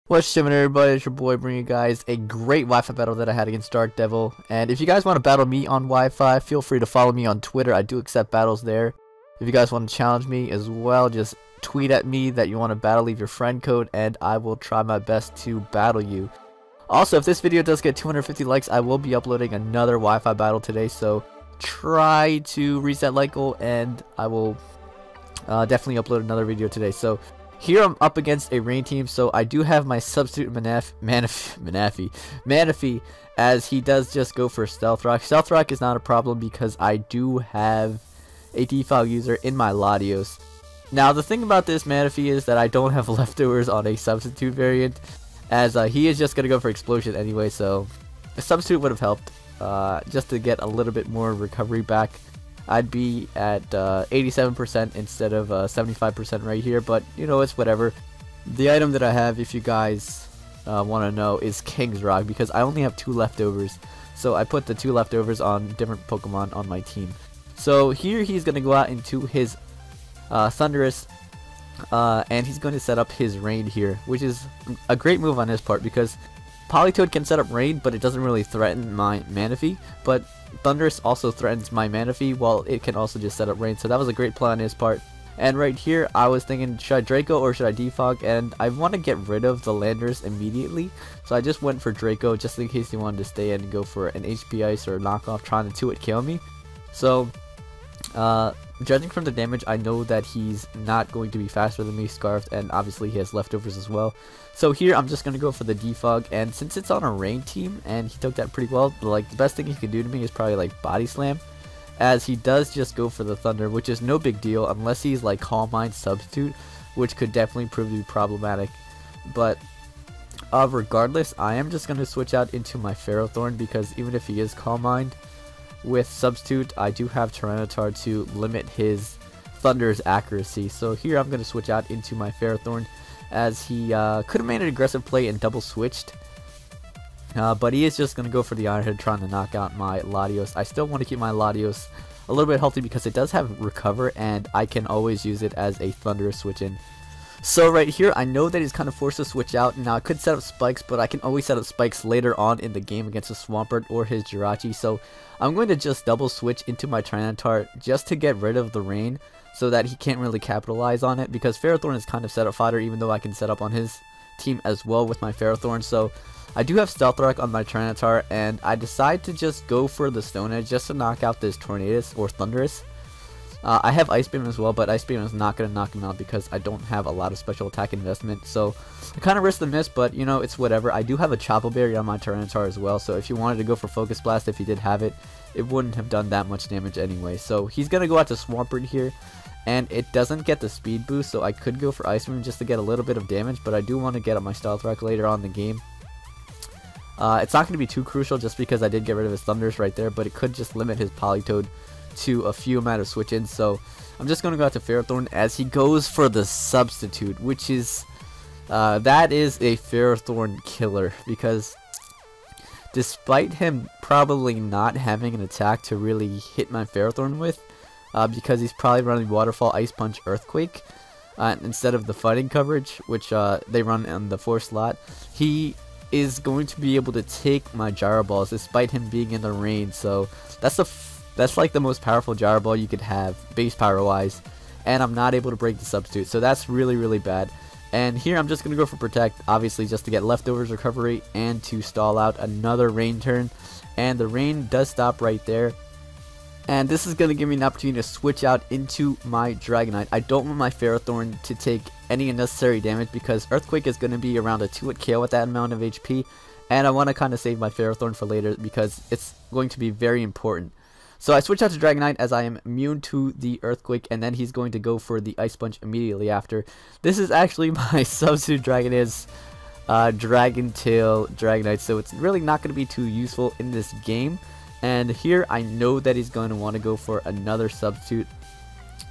What's up, everybody? It's your boy bringing you guys a great Wi-Fi battle that I had against Darkdevil. And if you guys want to battle me on Wi-Fi, feel free to follow me on Twitter. I do accept battles there. If you guys want to challenge me as well, just tweet at me that you want to battle, leave your friend code, and I will try my best to battle you. Also, if this video does get 250 likes, I will be uploading another Wi-Fi battle today. So try to reach that like goal, and I will definitely upload another video today. So here I'm up against a rain team, so I do have my substitute Manaphy, as he does just go for Stealth Rock. Stealth Rock is not a problem because I do have a defog user in my Latios. Now the thing about this Manaphy is that I don't have leftovers on a substitute variant, as he is just going to go for Explosion anyway, so a substitute would have helped just to get a little bit more recovery back. I'd be at 87% instead of 75% right here, but you know, it's whatever. The item that I have, if you guys want to know, is King's Rock, because I only have 2 leftovers. So I put the 2 leftovers on different Pokemon on my team. So here he's going to go out into his Thunderous, and he's going to set up his Rain here, which is a great move on his part, because Politoed can set up Rain, but it doesn't really threaten my Manaphy, but Thunderous also threatens my Manaphy, while it can also just set up Rain, so that was a great play on his part. And right here, I was thinking, should I Draco or should I defog? And I want to get rid of the Landers immediately, so I just went for Draco, just in case he wanted to stay in and go for an HP Ice or knockoff trying to 2-hit kill me. So, judging from the damage, I know that he's not going to be faster than me, Scarfed, and obviously he has leftovers as well. So here I'm just going to go for the defog, and since it's on a rain team and he took that pretty well, like the best thing he could do to me is probably like Body Slam, as he does just go for the Thunder, which is no big deal unless he's like Calm Mind substitute, which could definitely prove to be problematic. But regardless, I am just going to switch out into my Ferrothorn, because even if he is Calm Mind with substitute, I do have Tyranitar to limit his Thunder's accuracy. So here I'm going to switch out into my Ferrothorn, as he could have made an aggressive play and double switched, but he is just going to go for the Iron Head, trying to knock out my Latios. I still want to keep my Latios a little bit healthy because it does have Recover, and I can always use it as a Thunderous switch in. So right here, I know that he's kind of forced to switch out. Now I could set up Spikes, but I can always set up Spikes later on in the game against a Swampert or his Jirachi. So I'm going to just double switch into my Tyranitar just to get rid of the Rain, so that he can't really capitalize on it, because Ferrothorn is kind of setup fodder, even though I can set up on his team as well with my Ferrothorn. So I do have Stealth Rock on my Tyranitar, and I decide to just go for the Stone Edge just to knock out this Tornadus or Thunderous. I have Ice Beam as well, but Ice Beam is not going to knock him out because I don't have a lot of special attack investment. So I kind of risk the miss, but you know, it's whatever. I do have a Chople Berry on my Tyranitar as well, so if you wanted to go for Focus Blast, if he did have it, it wouldn't have done that much damage anyway. So he's going to go out to Swampert here, and it doesn't get the speed boost, so I could go for Ice Beam just to get a little bit of damage, but I do want to get up my Stealth Rock later on in the game. It's not going to be too crucial just because I did get rid of his Thunders right there, but it could just limit his Politoed to a few amount of switch-ins. So I'm just going to go out to Ferrothorn as he goes for the substitute, which is that is a Ferrothorn killer, because despite him probably not having an attack to really hit my Ferrothorn with, because he's probably running Waterfall, Ice Punch, Earthquake instead of the fighting coverage, which they run on the 4 slot, he is going to be able to take my Gyro Balls despite him being in the rain. So that's like the most powerful Gyro Ball you could have base power wise, and I'm not able to break the substitute, so that's really bad. And here I'm just going to go for Protect, obviously just to get leftovers recovery and to stall out another rain turn, and the rain does stop right there. And this is going to give me an opportunity to switch out into my Dragonite. I don't want my Ferrothorn to take any unnecessary damage, because Earthquake is going to be around a 2-hit KO with that amount of HP, and I want to kind of save my Ferrothorn for later because it's going to be very important. So I switch out to Dragonite as I am immune to the Earthquake, and then he's going to go for the Ice Punch immediately after. This is actually my substitute Dragonite Dragonite, so it's really not going to be too useful in this game. And here I know that he's going to want to go for another substitute,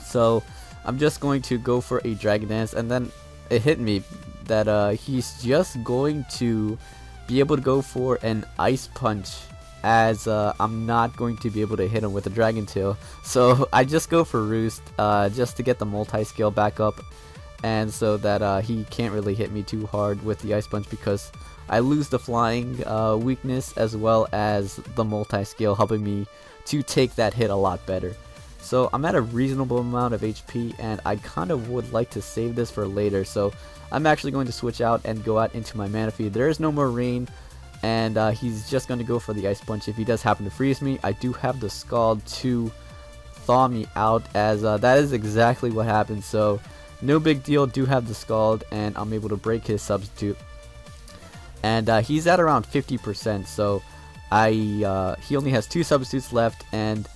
so I'm just going to go for a Dragon Dance, and then it hit me that he's just going to be able to go for an Ice Punch, as I'm not going to be able to hit him with a Dragon Tail. So I just go for Roost just to get the multi-scale back up, and so that he can't really hit me too hard with the Ice Punch, because I lose the flying weakness as well as the multi-scale, helping me to take that hit a lot better. So I'm at a reasonable amount of HP, and I kind of would like to save this for later, so I'm actually going to switch out and go out into my Manaphy. There is no more rain, and he's just going to go for the Ice Punch. If he does happen to freeze me, I do have the Scald to thaw me out, as that is exactly what happened. So no big deal, do have the Scald, and I'm able to break his substitute. And he's at around 50%, so he only has 2 substitutes left, and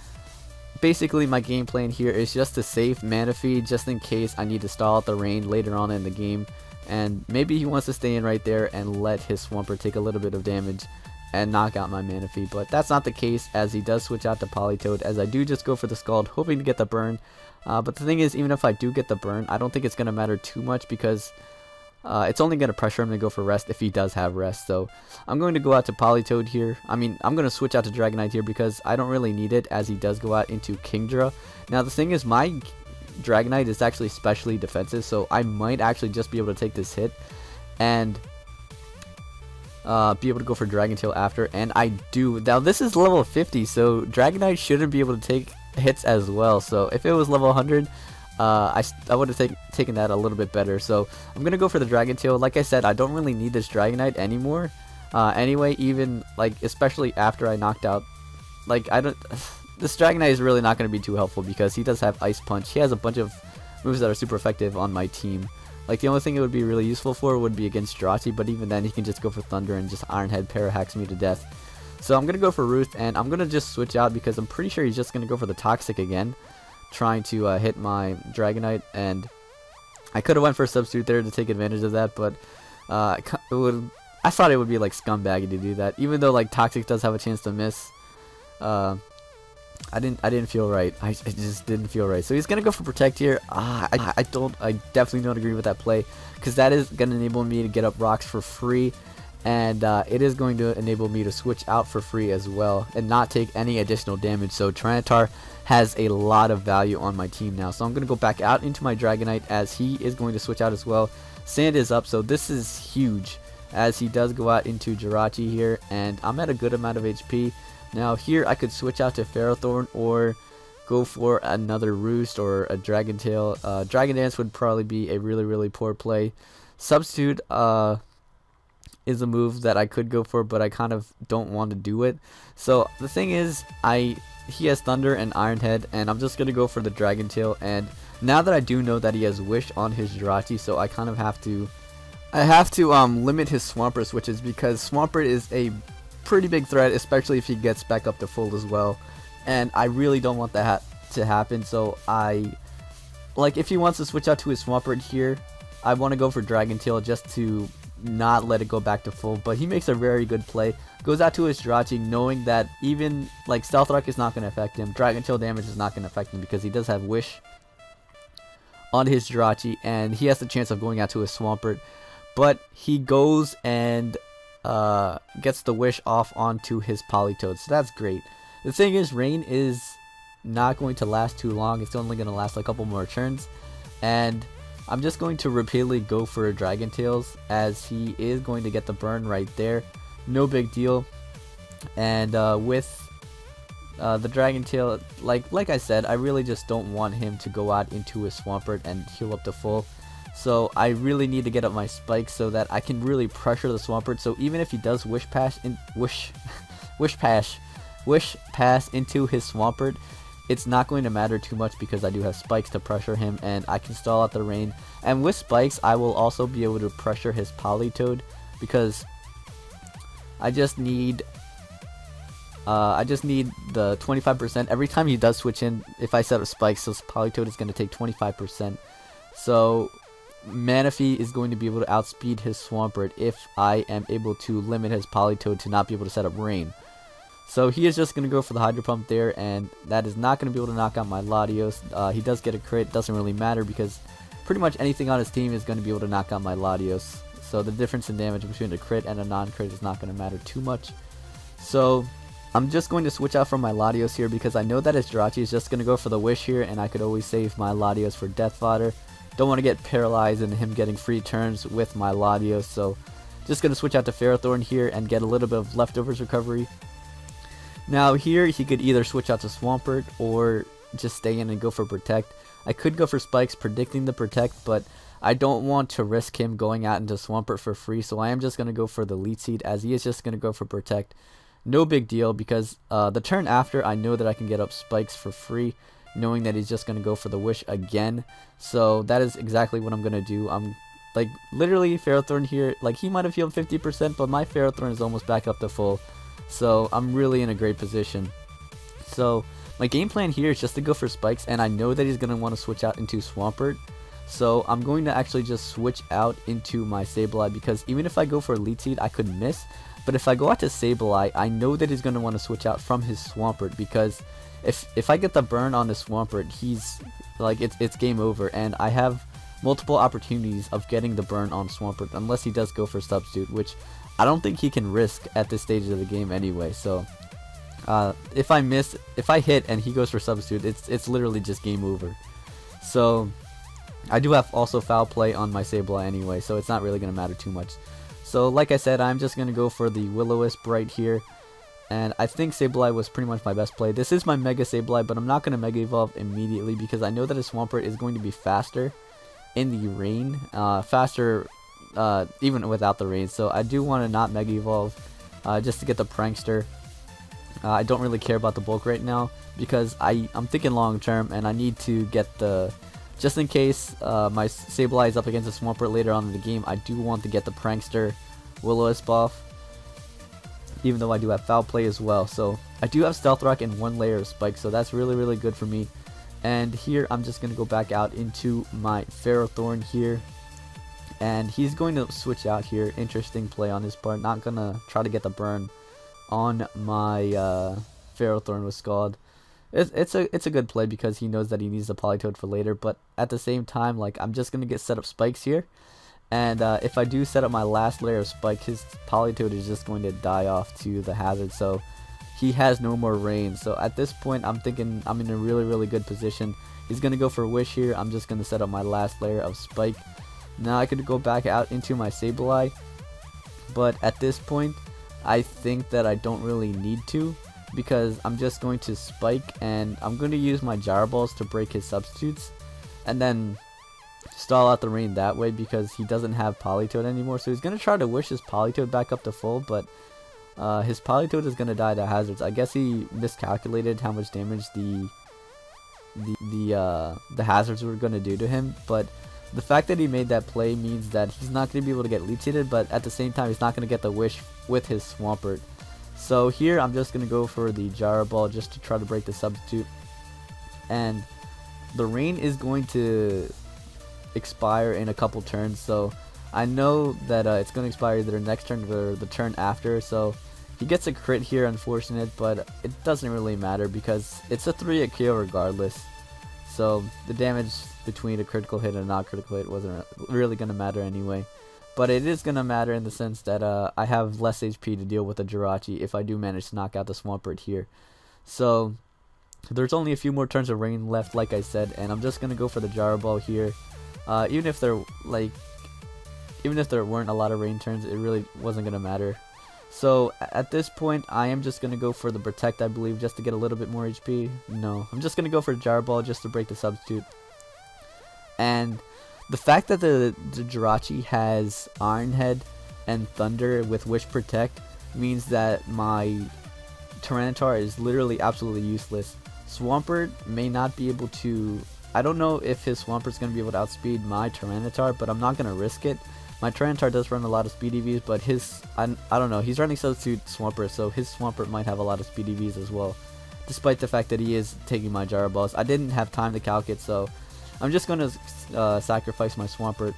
basically my game plan here is just to save Manaphy just in case I need to stall out the rain later on in the game. And maybe he wants to stay in right there and let his Swampert take a little bit of damage and knock out my Manaphy, but that's not the case, as he does switch out to Politoed, as I do just go for the Scald, hoping to get the burn. But the thing is, even if I do get the burn, I don't think it's going to matter too much, because it's only going to pressure him to go for Rest if he does have Rest. So I'm going to go out to Politoed here. I mean, I'm going to switch out to Dragonite here because I don't really need it, as he does go out into Kingdra. Now the thing is, my Dragonite is actually specially defensive, so I might actually just be able to take this hit and be able to go for Dragon Tail after, and I do. Now this is level 50, so Dragonite shouldn't be able to take hits as well. So if it was level 100, I would have taken that a little bit better. So I'm gonna go for the Dragon Tail. Like I said, I don't really need this Dragonite anymore. Anyway, even like especially after I knocked out, like this Dragonite is really not going to be too helpful, because he does have Ice Punch. He has a bunch of moves that are super effective on my team. Like the only thing it would be really useful for would be against Jirachi, but even then he can just go for Thunder and just Iron Head Parahacks me to death. So I'm going to go for Ruth, and I'm going to just switch out because I'm pretty sure he's just going to go for the Toxic again, trying to hit my Dragonite. And I could have went for a substitute there to take advantage of that, but I thought it would be like scumbaggy to do that, even though like Toxic does have a chance to miss. I didn't feel right. I just didn't feel right. So he's gonna go for Protect here. I definitely don't agree with that play, because that is gonna enable me to get up rocks for free, and it is going to enable me to switch out for free as well and not take any additional damage. So Tyranitar has a lot of value on my team now. So I'm gonna go back out into my Dragonite, as he is going to switch out as well. Sand is up, so this is huge, as he does go out into Jirachi here, and I'm at a good amount of HP. Now here I could switch out to Ferrothorn or go for another Roost or a Dragon Tail. Dragon Dance would probably be a really poor play. Substitute is a move that I could go for, but I kind of don't want to do it. So the thing is, he has Thunder and Iron Head, and I'm just gonna go for the Dragon Tail. And now that I do know that he has Wish on his Jirachi, so I kind of have to limit his Swampert switches, because Swampert is a pretty big threat, especially if he gets back up to full as well, and I really don't want that to happen. So if he wants to switch out to his Swampert here, I want to go for Dragon Tail just to not let it go back to full. But he makes a very good play, goes out to his Jirachi knowing that even like Stealth Rock is not going to affect him, Dragon Tail damage is not going to affect him, because he does have Wish on his Jirachi, and he has the chance of going out to his Swampert. But he goes and gets the Wish off onto his Politoed, so that's great. The thing is, Rain is not going to last too long. It's only going to last a couple more turns, and I'm just going to repeatedly go for Dragon Tails, as he is going to get the burn right there. No big deal. And with the Dragon Tail, like I said, I really just don't want him to go out into his Swampert and heal up to full. So I really need to get up my spikes so that I can really pressure the Swampert. So even if he does Wish Pass into his Swampert, it's not going to matter too much, because I do have spikes to pressure him, and I can stall out the rain. And with spikes, I will also be able to pressure his Politoed, because I just need the 25%. Every time he does switch in, if I set up spikes, so Politoed is going to take 25%. So Manaphy is going to be able to outspeed his Swampert if I am able to limit his Politoed to not be able to set up rain. So he is just going to go for the Hydro Pump there, and that is not going to be able to knock out my Latios. He does get a crit, doesn't really matter, because pretty much anything on his team is going to be able to knock out my Latios. So the difference in damage between a crit and a non-crit is not going to matter too much. So I'm just going to switch out from my Latios here, because I know that his Jirachi is just going to go for the Wish here, and I could always save my Latios for Death Fodder. don't want to get paralyzed and him getting free turns with my Latios. So just going to switch out to Ferrothorn here and get a little bit of leftovers recovery. Now here he could either switch out to Swampert or just stay in and go for Protect. I could go for Spikes predicting the Protect, but I don't want to risk him going out into Swampert for free, so I am just going to go for the Leech Seed, as he is just going to go for Protect. No big deal, because the turn after I know that I can get up Spikes for free, knowing that he's just going to go for the Wish again. So that is exactly what I'm going to do. I'm like literally Ferrothorn here, like he might have healed 50%, but my Ferrothorn is almost back up to full. So I'm really in a great position. So my game plan here is just to go for Spikes, and I know that he's going to want to switch out into Swampert. So I'm going to actually just switch out into my Sableye, because even if I go for Leech Seed, I could miss. But if I go out to Sableye, I know that he's going to want to switch out from his Swampert, because if I get the burn on the Swampert, he's like it's game over, and I have multiple opportunities of getting the burn on Swampert unless he does go for Substitute, which I don't think he can risk at this stage of the game anyway. So if I hit and he goes for Substitute, it's literally just game over. So I do have also Foul Play on my Sableye anyway, so it's not really going to matter too much. So like I said, I'm just going to go for the Will-O-Wisp right here. And I think Sableye was pretty much my best play. This is my Mega Sableye, but I'm not going to Mega Evolve immediately because I know that his Swampert is going to be faster in the rain. Faster even without the rain. So I do want to not Mega Evolve just to get the Prankster. I don't really care about the bulk right now because I'm thinking long term, and I need to get the... Just in case my Sableye is up against a Swampert later on in the game, I do want to get the Prankster Will-O-Wisp off. Even though I do have Foul Play as well. So I do have Stealth Rock and 1 layer of Spike, so that's really, really good for me. And here I'm just going to go back out into my Ferrothorn here. And he's going to switch out here. Interesting play on his part. Not going to try to get the burn on my Ferrothorn with Scald. It's a good play because he knows that he needs the Politoed for later. But at the same time, like, I'm just going to get set up Spikes here. And if I do set up my last layer of Spike, his Politoed is just going to die off to the Hazard, so he has no more rain. So at this point, I'm thinking I'm in a really, really good position. He's going to go for Wish here. I'm just going to set up my last layer of Spike. Now I could go back out into my Sableye, but at this point, I think that I don't really need to, because I'm just going to Spike, and I'm going to use my Gyro Balls to break his substitutes, and then stall out the rain that way because he doesn't have Politoed anymore. So he's going to try to Wish his Politoed back up to full, but his Politoed is going to die to hazards. I guess he miscalculated how much damage the hazards were going to do to him, but the fact that he made that play means that he's not going to be able to get Leech Seeded, but at the same time he's not going to get the Wish with his Swampert. So here I'm just going to go for the Gyro Ball just to try to break the substitute, and the rain is going to expire in a couple turns, so I know that it's going to expire either next turn or the turn after. So he gets a crit here, unfortunate, but it doesn't really matter because it's a 3-hit KO regardless. So the damage between a critical hit and a not critical hit wasn't really going to matter anyway. But it is going to matter in the sense that I have less HP to deal with the Jirachi if I do manage to knock out the Swampert here. So there's only a few more turns of rain left, like I said, and I'm just going to go for the Gyro Ball here. Even if there weren't a lot of rain turns, it really wasn't going to matter. So at this point, I am just going to go for the Protect, I believe, just to get a little bit more HP. No, I'm just going to go for Gyro Ball just to break the substitute. And the fact that the Jirachi has Iron Head and Thunder with Wish Protect means that my Tyranitar is literally absolutely useless. Swampert may not be able to... I don't know if his Swampert's going to be able to outspeed my Tyranitar, but I'm not going to risk it. My Tyranitar does run a lot of speed EVs, but his... I don't know, he's running Substitute Swampert, so his Swampert might have a lot of speed EVs as well. Despite the fact that he is taking my Gyro Balls. I didn't have time to calc it, so I'm just going to sacrifice my Swampert,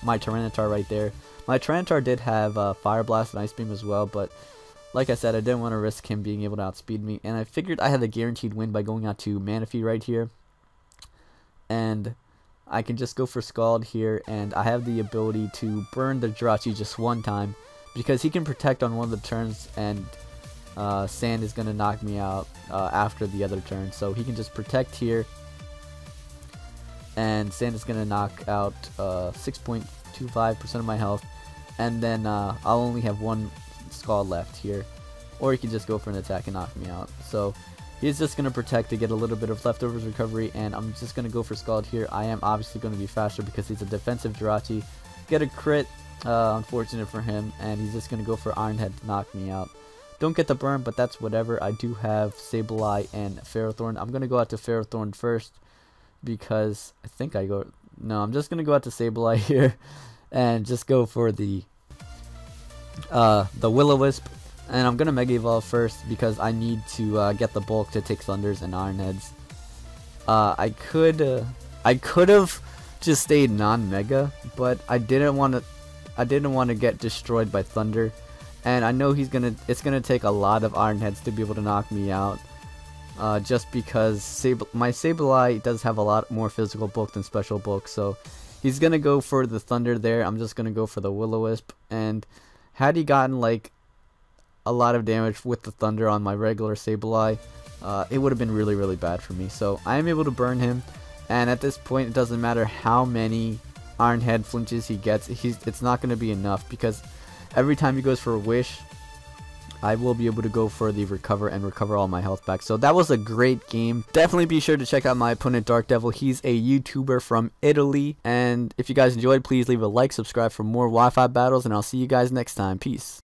my Tyranitar right there. My Tyranitar did have Fire Blast and Ice Beam as well, but like I said, I didn't want to risk him being able to outspeed me, and I figured I had a guaranteed win by going out to Manaphy right here. And I can just go for Scald here, and I have the ability to burn the Jirachi just one time because he can Protect on one of the turns, and Sand is going to knock me out after the other turn. So he can just Protect here, and Santa's gonna knock out 6.25% of my health, and then I'll only have one Scald left here, or he can just go for an attack and knock me out. So he's just gonna protect to get a little bit of leftovers recovery, and I'm just gonna go for Scald here. I am obviously gonna be faster because he's a defensive Jirachi. Get a crit, unfortunate for him, and he's just gonna go for Iron Head to knock me out. Don't get the burn, but that's whatever. I do have Sableye and Ferrothorn. I'm gonna go out to Ferrothorn first because I think no, I'm just gonna go out to Sableye here and just go for the Will-O-Wisp, and I'm gonna Mega Evolve first because I need to get the bulk to take Thunders and Iron Heads. I could have just stayed non-Mega, but I didn't want to get destroyed by Thunder, and I know it's gonna take a lot of Iron Heads to be able to knock me out. Just because my Sableye does have a lot more physical bulk than special bulk, so he's gonna go for the Thunder there. I'm just gonna go for the Will-O-Wisp, and had he gotten like a lot of damage with the Thunder on my regular Sableye, it would have been really, really bad for me. So I am able to burn him, and at this point it doesn't matter how many Iron Head flinches he gets, it's not going to be enough, because every time he goes for a Wish, I will be able to go for the recover and recover all my health back. So that was a great game. Definitely be sure to check out my opponent, Darkdevil. He's a YouTuber from Italy. And if you guys enjoyed, please leave a like, subscribe for more Wi-Fi battles, and I'll see you guys next time. Peace.